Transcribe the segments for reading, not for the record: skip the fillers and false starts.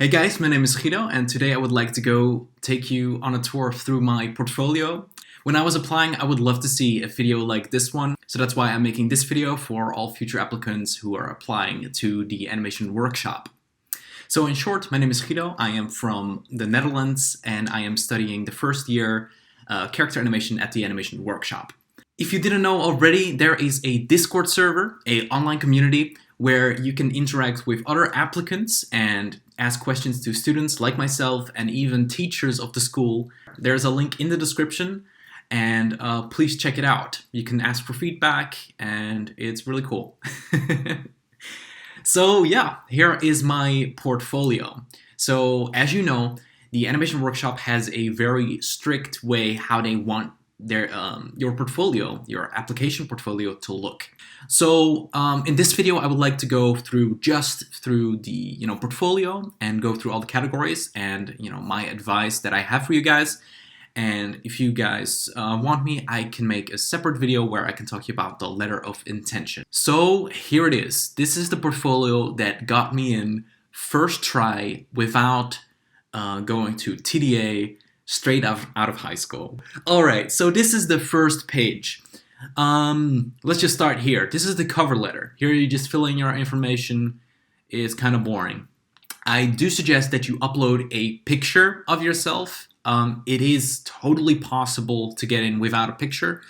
Hey guys, my name is Guido and today I would like to go take you on a tour through my portfolio. When I was applying, I would love to see a video like this one, so that's why I'm making this video for all future applicants who are applying to the animation workshop. So in short, my name is Guido, I am from the Netherlands and I am studying the first year character animation at the animation workshop. If you didn't know already, there is a Discord server, an online community, where you can interact with other applicants and ask questions to students like myself and even teachers of the school. There's a link in the description and please check it out. You can ask for feedback and it's really cool. So yeah, here is my portfolio. So as you know, the animation workshop has a very strict way how they want their your portfolio, your application portfolio to look. So in this video, I would like to go through the portfolio and go through all the categories and my advice that I have for you guys. And if you guys want me, I can make a separate video where I can talk to you about the letter of intention. So here it is. This is the portfolio that got me in first try without going to TDA straight out of high school. Alright, so this is the first page. Let's just start here. This is the cover letter. Here you just fill in your information. It's kind of boring. I do suggest that you upload a picture of yourself. It is totally possible to get in without a picture,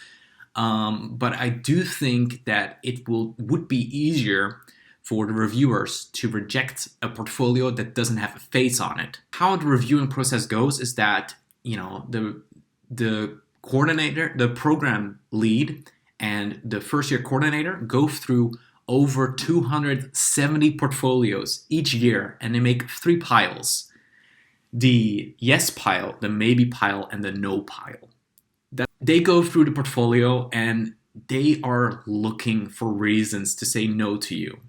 but I do think that it would be easier for the reviewers to reject a portfolio that doesn't have a face on it. How the reviewing process goes is that the coordinator, the program lead, and the first year coordinator go through over 270 portfolios each year, and they make 3 piles. The yes pile, the maybe pile, and the no pile. They go through the portfolio and they are looking for reasons to say no to you.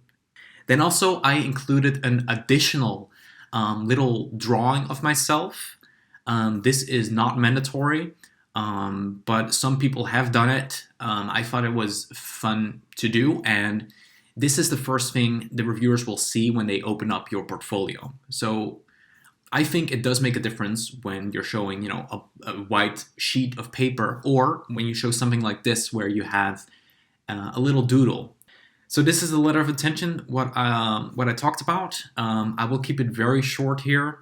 Then also I included an additional little drawing of myself. This is not mandatory, but some people have done it. I thought it was fun to do, and this is the first thing the reviewers will see when they open up your portfolio. So I think it does make a difference when you're showing, a white sheet of paper, or when you show something like this where you have a little doodle. So this is the letter of intention, what I talked about. I will keep it very short here.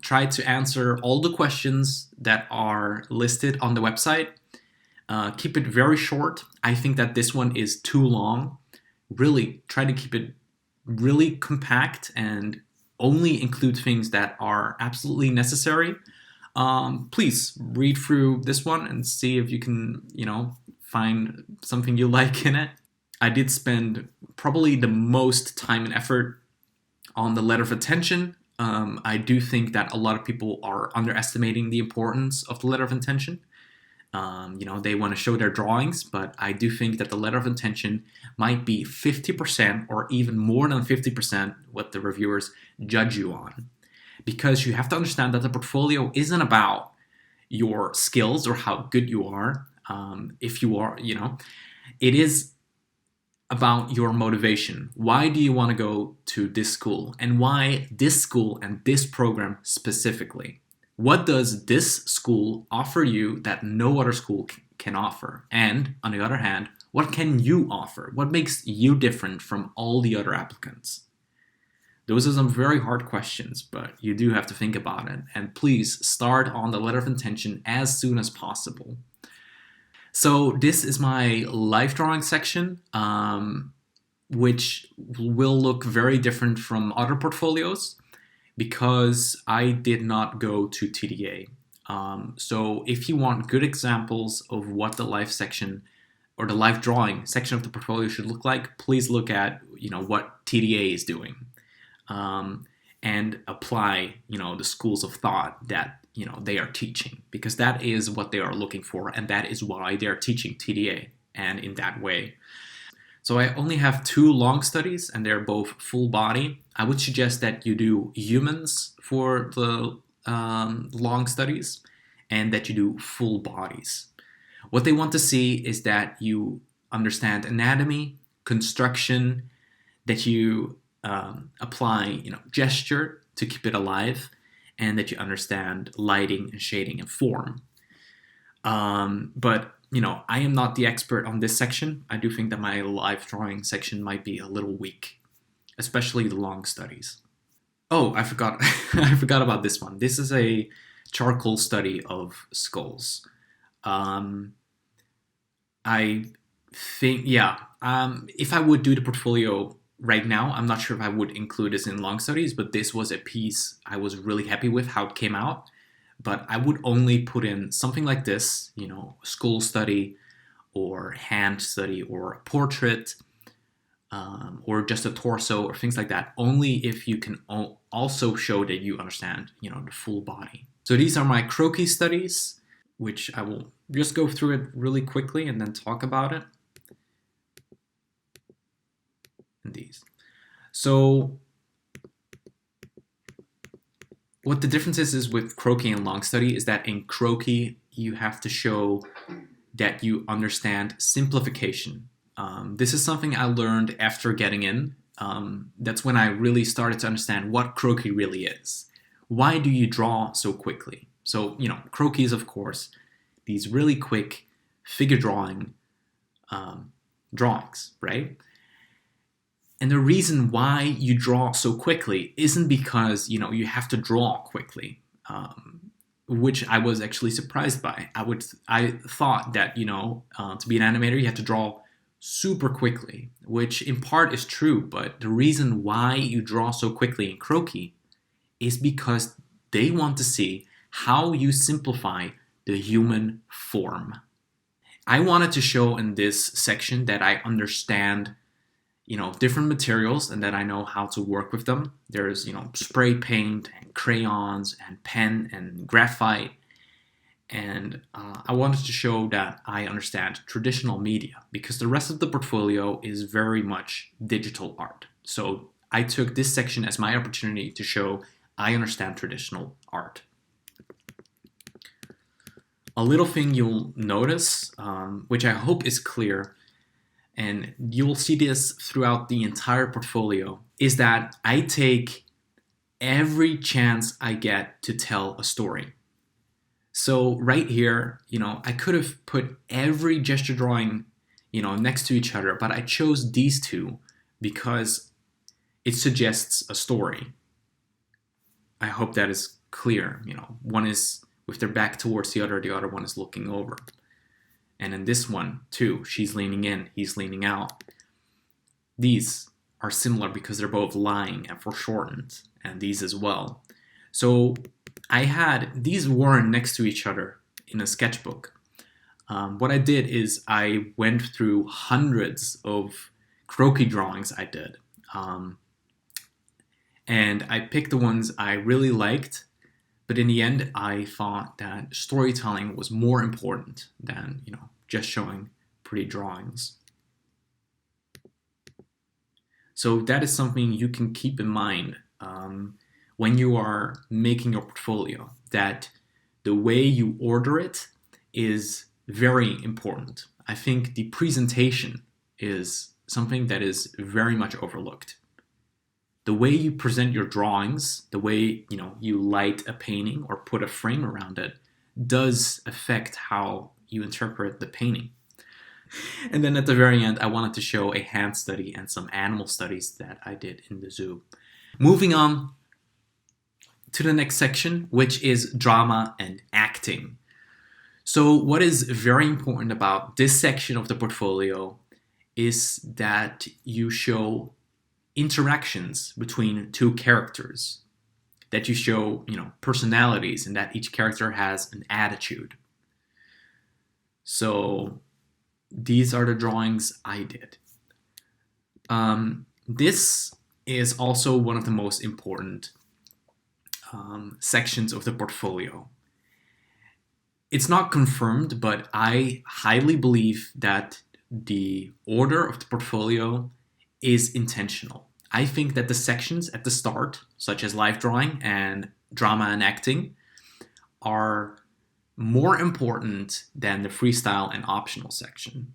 Try to answer all the questions that are listed on the website. Keep it very short. I think that this one is too long. Really try to keep it really compact and only include things that are absolutely necessary. Please read through this one and see if you can, find something you like in it. I did spend probably the most time and effort on the letter of intention. I do think that a lot of people are underestimating the importance of the letter of intention. They want to show their drawings, but I do think that the letter of intention might be 50% or even more than 50% what the reviewers judge you on. Because you have to understand that the portfolio isn't about your skills or how good you are. If you are, it is about your motivation. Why do you want to go to this school? And why this school and this program specifically? What does this school offer you that no other school can offer? And on the other hand, what can you offer? What makes you different from all the other applicants? Those are some very hard questions, but you do have to think about it. And please start on the letter of intention as soon as possible. So this is my life drawing section, which will look very different from other portfolios because I did not go to TDA. So if you want good examples of what the life section or the life drawing section of the portfolio should look like, please look at what TDA is doing and apply the schools of thought that they are teaching, because that is what they are looking for, and that is why they are teaching TDA and in that way. So I only have 2 long studies, and they're both full body. I would suggest that you do humans for the long studies, and that you do full bodies. What they want to see is that you understand anatomy, construction, that you apply gesture to keep it alive, and that you understand lighting and shading and form. But I am not the expert on this section. I do think that my live drawing section might be a little weak, especially the long studies. Oh, I forgot. I forgot about this one. This is a charcoal study of skulls. Um, I think, yeah. If I would do the portfolio right now, I'm not sure if I would include this in long studies, but this was a piece I was really happy with how it came out. But I would only put in something like this, skull study or hand study or a portrait, or just a torso or things like that, only if you can also show that you understand, the full body. So these are my Croquis studies, which I will just go through it really quickly and then talk about it. And these. So what the difference is with Croquis and long study is that in Croquis, you have to show that you understand simplification. This is something I learned after getting in. That's when I really started to understand what Croquis really is. Why do you draw so quickly? So, Croquis is, of course, these really quick figure drawing drawings, right? And the reason why you draw so quickly isn't because, you have to draw quickly, which I was actually surprised by. I thought that, to be an animator, you have to draw super quickly, which in part is true, but the reason why you draw so quickly in Croquis is because they want to see how you simplify the human form. I wanted to show in this section that I understand different materials and that I know how to work with them. There's, spray paint and crayons and pen and graphite. And I wanted to show that I understand traditional media because the rest of the portfolio is very much digital art. So I took this section as my opportunity to show I understand traditional art. A little thing you'll notice, which I hope is clear, and you'll see this throughout the entire portfolio, is that I take every chance I get to tell a story. So right here, I could have put every gesture drawing, next to each other, but I chose these two because it suggests a story. I hope that is clear. One is with their back towards the other one is looking over. And in this one, too, she's leaning in, he's leaning out. These are similar because they're both lying and foreshortened, and these as well. So these weren't next to each other in a sketchbook. What I did is I went through hundreds of Croquis drawings I did. And I picked the ones I really liked, but in the end, I thought that storytelling was more important than, just showing pretty drawings. So that is something you can keep in mind when you are making your portfolio, that the way you order it is very important. I think the presentation is something that is very much overlooked. The way you present your drawings, the way you light a painting or put a frame around it, does affect how you interpret the painting. And then at the very end, I wanted to show a hand study and some animal studies that I did in the zoo. Moving on to the next section, which is drama and acting. So what is very important about this section of the portfolio is that you show interactions between two characters, that you show, personalities, and that each character has an attitude. So these are the drawings I did. This is also one of the most important sections of the portfolio. It's not confirmed, but I highly believe that the order of the portfolio is intentional. I think that the sections at the start, such as live drawing and drama and acting, are more important than the freestyle and optional section.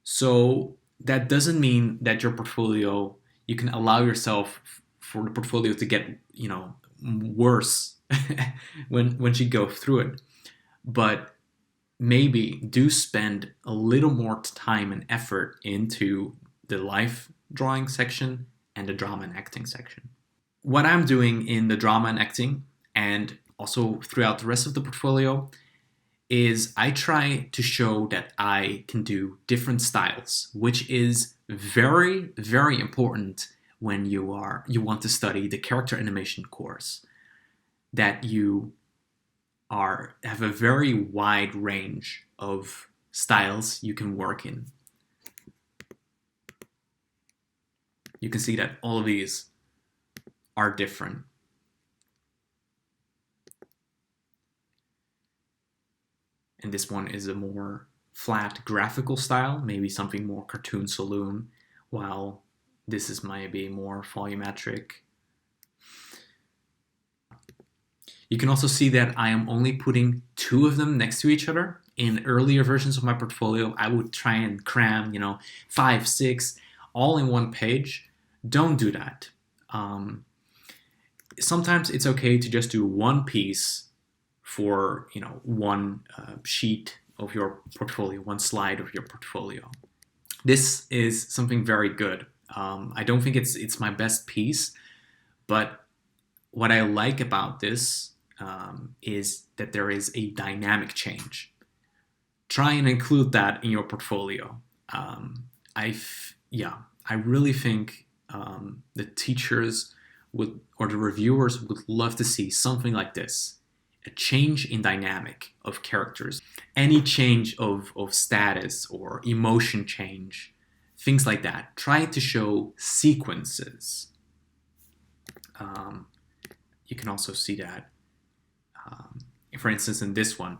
So that doesn't mean that your portfolio, you can allow yourself for the portfolio to get, worse when she goes through it. But maybe do spend a little more time and effort into the life drawing section and the drama and acting section. What I'm doing in the drama and acting, and also throughout the rest of the portfolio, is I try to show that I can do different styles, which is very, very important when you want to study the character animation course, that you have a very wide range of styles you can work in. You can see that all of these are different. And this one is a more flat graphical style, maybe something more cartoon saloon, while this is maybe more volumetric. You can also see that I am only putting 2 of them next to each other. In earlier versions of my portfolio, I would try and cram, 5, 6, all in one page. Don't do that. Sometimes it's okay to just do one piece for, one sheet of your portfolio, one slide of your portfolio. This is something very good. I don't think it's my best piece, but what I like about this is that there is a dynamic change. Try and include that in your portfolio. I really think the teachers or the reviewers would love to see something like this. A change in dynamic of characters. Any change of status or emotion change, things like that. Try to show sequences. You can also see that, for instance, in this one,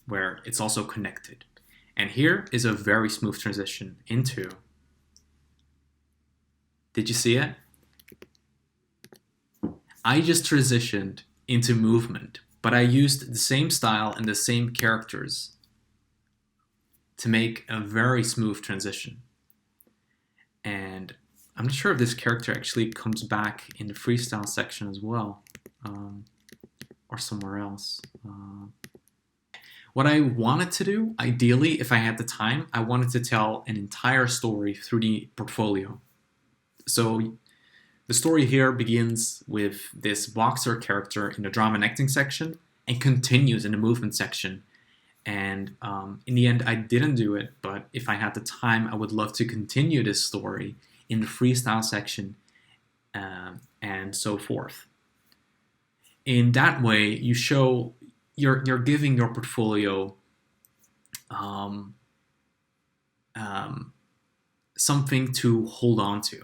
where it's also connected. And here is a very smooth transition into... Did you see it? I just transitioned into movement, but I used the same style and the same characters to make a very smooth transition. And I'm not sure if this character actually comes back in the freestyle section as well, or somewhere else. What I wanted to do, ideally, if I had the time, I wanted to tell an entire story through the portfolio. So the story here begins with this boxer character in the drama and acting section and continues in the movement section. And in the end, I didn't do it, but if I had the time, I would love to continue this story in the freestyle section and so forth. In that way, you show you're giving your portfolio something to hold on to.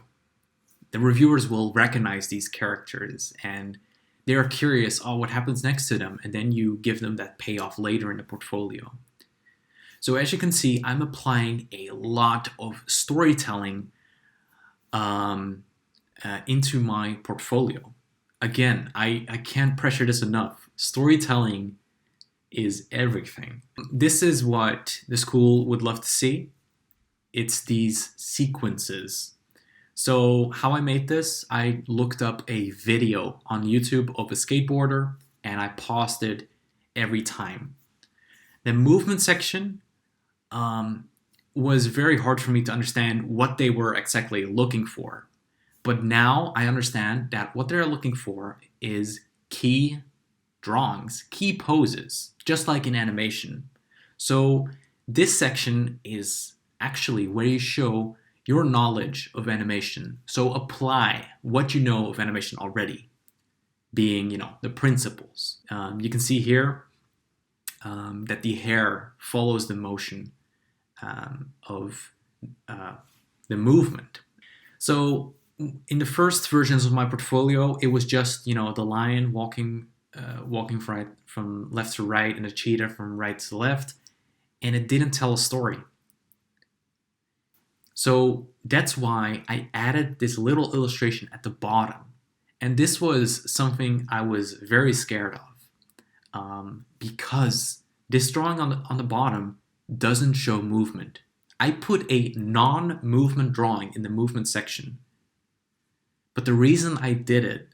The reviewers will recognize these characters and they're curious, what happens next to them? And then you give them that payoff later in the portfolio. So as you can see, I'm applying a lot of storytelling into my portfolio. Again, I can't pressure this enough. Storytelling is everything. This is what the school would love to see. It's these sequences. So how I made this, I looked up a video on YouTube of a skateboarder and I paused it every time. The movement section was very hard for me to understand what they were exactly looking for. But now I understand that what they're looking for is key drawings, key poses, just like in animation. So this section is actually where you show your knowledge of animation. So apply what you know of animation already, being, the principles. You can see here that the hair follows the motion of the movement. So in the first versions of my portfolio, it was just, the lion walking from left to right and the cheetah from right to left, and it didn't tell a story. So that's why I added this little illustration at the bottom. And this was something I was very scared of because this drawing on the bottom doesn't show movement. I put a non-movement drawing in the movement section But the reason I did it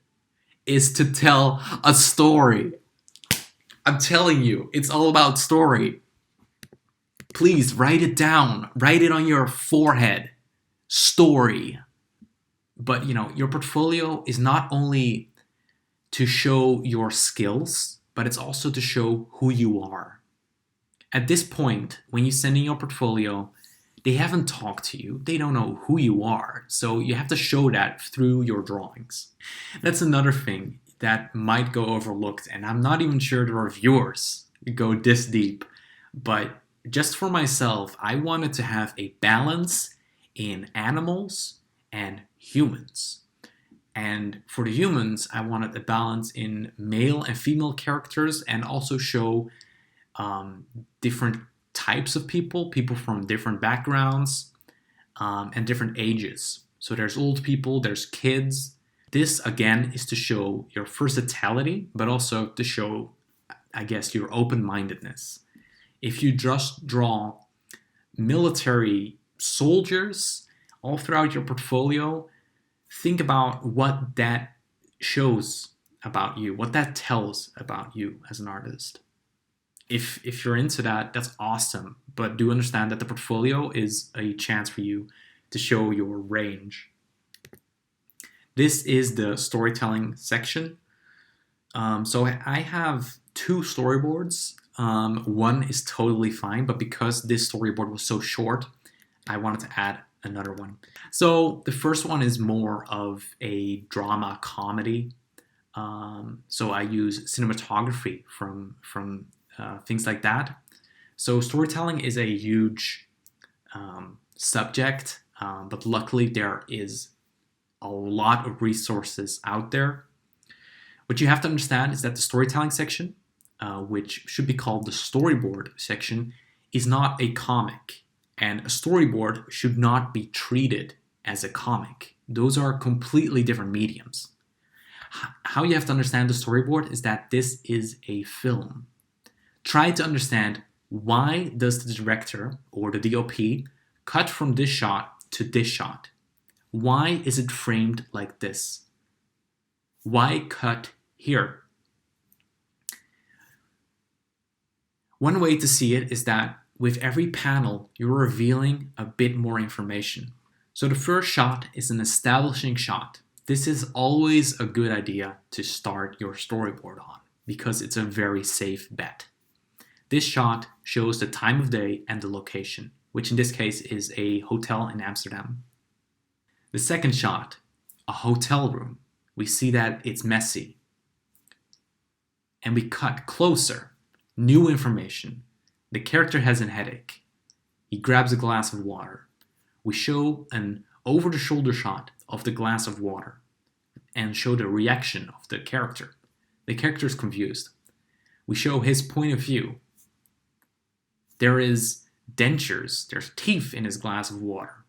is to tell a story. I'm telling you, it's all about story. Please write it down. Write it on your forehead. Story. But your portfolio is not only to show your skills, but it's also to show who you are. At this point, when you send in your portfolio, they haven't talked to you. They don't know who you are. So you have to show that through your drawings. That's another thing that might go overlooked, and I'm not even sure the reviewers go this deep. But just for myself, I wanted to have a balance in animals and humans. And for the humans, I wanted a balance in male and female characters, and also show different types of people from different backgrounds and different ages. So there's old people, there's kids. This, again, is to show your versatility, but also to show, I guess, your open-mindedness. If you just draw military soldiers all throughout your portfolio, think about what that shows about you, what that tells about you as an artist. If you're into that, that's awesome. But do understand that the portfolio is a chance for you to show your range. This is the storytelling section. So I have 2 storyboards. One is totally fine, but because this storyboard was so short, I wanted to add another one. So the first one is more of a drama comedy. So I use cinematography from things like that. So storytelling is a huge subject, but luckily there is a lot of resources out there. What you have to understand is that the storytelling section, which should be called the storyboard section, is not a comic. And a storyboard should not be treated as a comic. Those are completely different mediums. How you have to understand the storyboard is that this is a film. Try to understand, why does the director or the DOP cut from this shot to this shot? Why is it framed like this? Why cut here? One way to see it is that with every panel, you're revealing a bit more information. So the first shot is an establishing shot. This is always a good idea to start your storyboard on, because it's a very safe bet. This shot shows the time of day and the location, which in this case is a hotel in Amsterdam. The second shot, a hotel room. We see that it's messy. And we cut closer. New information. The character has a headache. He grabs a glass of water. We show an over-the-shoulder shot of the glass of water and show the reaction of the character. The character is confused. We show his point of view. There is dentures, there's teeth in his glass of water.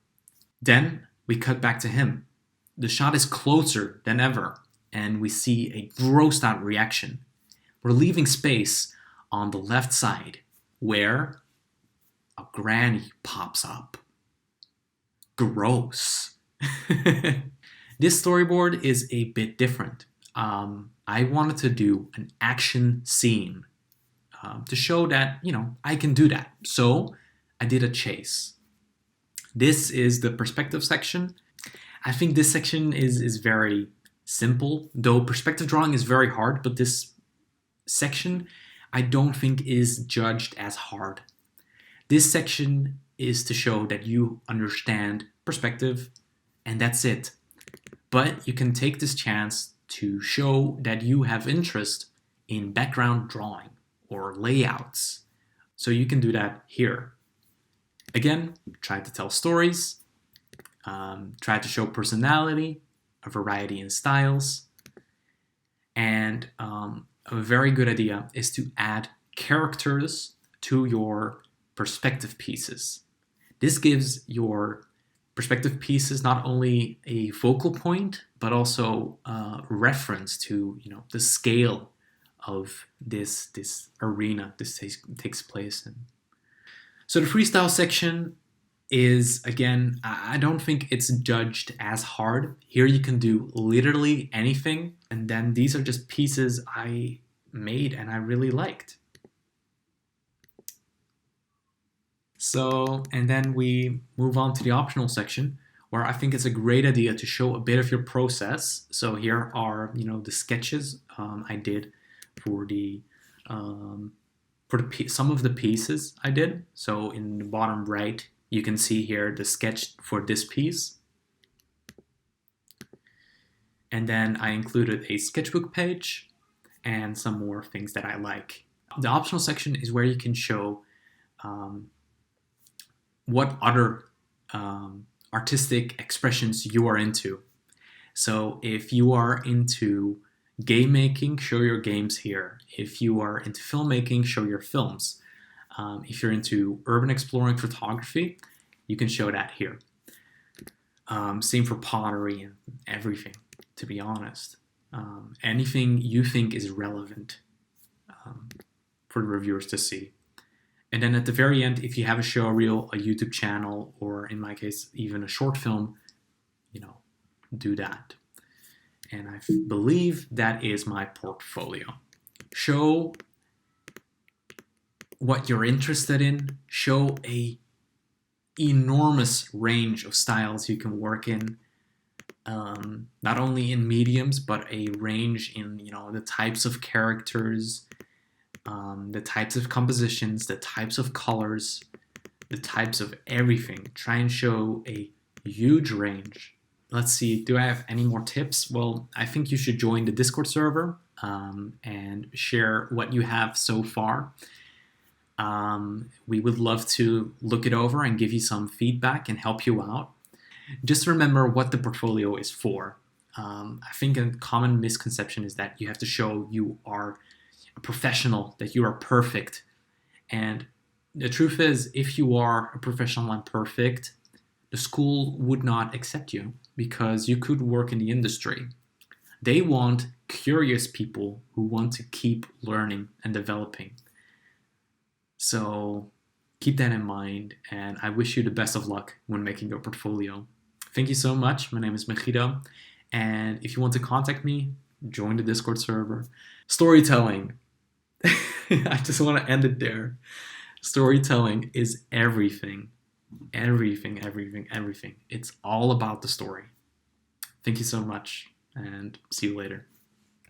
Then we cut back to him. The shot is closer than ever, and we see a grossed out reaction. We're leaving space on the left side, where a granny pops up. Gross. This storyboard is a bit different. I wanted to do an action scene to show that, I can do that. So I did a chase. This is the perspective section. I think this section is very simple, though perspective drawing is very hard, but this section I don't think is judged as hard. This section is to show that you understand perspective, and that's it. But you can take this chance to show that you have interest in background drawing or layouts. So you can do that here. Again, try to tell stories, try to show personality, a variety in styles, and a very good idea is to add characters to your perspective pieces. This gives your perspective pieces not only a focal point, but also a reference to the scale of this arena this takes place in. So the freestyle section is, again, I don't think it's judged as hard. Here you can do literally anything, and then these are just pieces I made and I really liked. So, and then we move on to the optional section, where I think it's a great idea to show a bit of your process. So here are, the sketches I did for the some of the pieces I did. So in the bottom right, you can see here the sketch for this piece. And then I included a sketchbook page and some more things that I like. The optional section is where you can show what other artistic expressions you are into. So if you are into game making, show your games here. If you are into filmmaking, show your films. If you're into urban exploring photography, you can show that here. Same for pottery and everything, to be honest. Anything you think is relevant for the reviewers to see. And then at the very end, if you have a show reel, a YouTube channel, or in my case, even a short film, do that. And I believe that is my portfolio. Show what you're interested in. Show a enormous range of styles you can work in. Not only in mediums, but a range in the types of characters, the types of compositions, the types of colors, the types of everything. Try and show a huge range. Let's see, do I have any more tips? Well, I think you should join the Discord server and share what you have so far. We would love to look it over and give you some feedback and help you out. Just remember what the portfolio is for. I think a common misconception is that you have to show you are a professional, that you are perfect. And the truth is, if you are a professional and perfect, the school would not accept you because you could work in the industry. They want curious people who want to keep learning and developing. So keep that in mind, and I wish you the best of luck when making your portfolio. Thank you so much. My name is Megiddo, and if you want to contact me, join the Discord server. Storytelling. I just want to end it there. Storytelling is everything. Everything, everything, everything. It's all about the story. Thank you so much, and see you later.